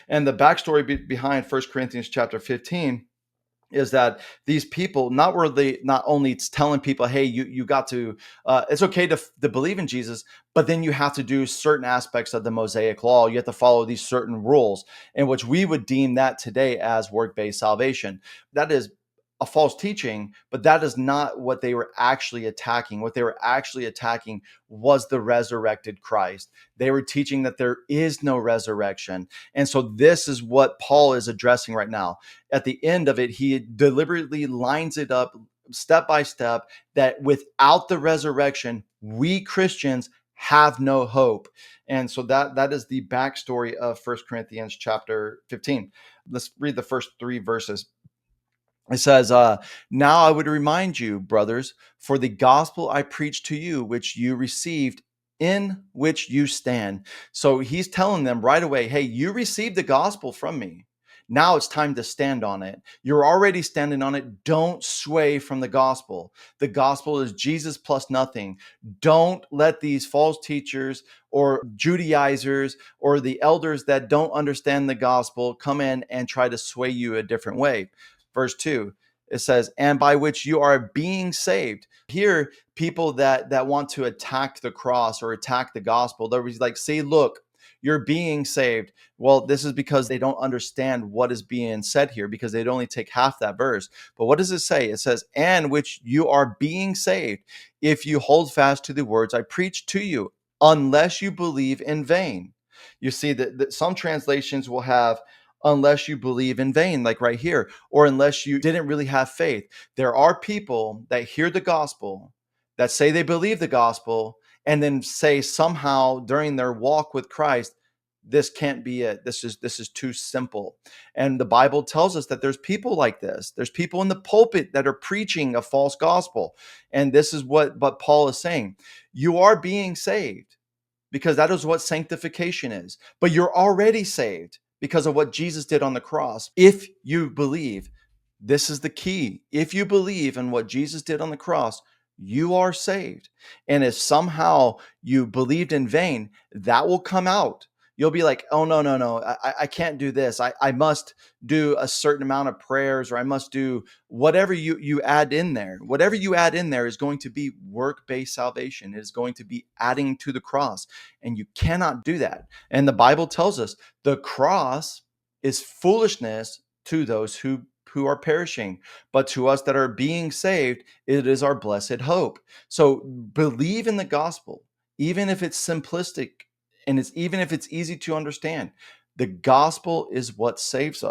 And the backstory behind First Corinthians chapter 15 is that these people, not where they not only it's telling people, hey, you got to it's okay to believe in Jesus, but then you have to do certain aspects of the Mosaic law. You have to follow these certain rules, in which we would deem that today as work-based salvation. That is a false teaching, but that is not what they were actually attacking. What they were actually attacking was the resurrected Christ. They were teaching that there is no resurrection. And so this is what Paul is addressing right now. At the end of it, he deliberately lines it up step by step that without the resurrection, we Christians have no hope. And so that is the backstory of First Corinthians chapter 15. Let's read the first 3 verses. It says, now I would remind you, brothers, for the gospel I preached to you, which you received, in which you stand. So he's telling them right away, hey, you received the gospel from me. Now it's time to stand on it. You're already standing on it. Don't sway from the gospel. The gospel is Jesus plus nothing. Don't let these false teachers or Judaizers or the elders that don't understand the gospel come in and try to sway you a different way. Verse 2, it says, and by which you are being saved. Here, people that want to attack the cross or attack the gospel, they'll be like, see, look, you're being saved. Well, this is because they don't understand what is being said here, because they'd only take half that verse. But what does it say? It says, and which you are being saved, if you hold fast to the words I preach to you, unless you believe in vain. You see that some translations will have unless you believe in vain, like right here, or unless you didn't really have faith. There are people that hear the gospel, that say they believe the gospel, and then say somehow during their walk with Christ, this can't be it. This is too simple. And the Bible tells us that there's people like this. There's people in the pulpit that are preaching a false gospel. And this is what Paul is saying. You are being saved, because that is what sanctification is. But you're already saved because of what Jesus did on the cross. If you believe, this is the key. If you believe in what Jesus did on the cross, you are saved. And if somehow you believed in vain, that will come out. You'll be like, oh, no, no, no, I can't do this. I must do a certain amount of prayers, or I must do whatever you add in there. Whatever you add in there is going to be work-based salvation. It is going to be adding to the cross. And you cannot do that. And the Bible tells us the cross is foolishness to those who are perishing, but to us that are being saved, it is our blessed hope. So believe in the gospel, even if it's simplistic, and even if it's easy to understand. The gospel is what saves us.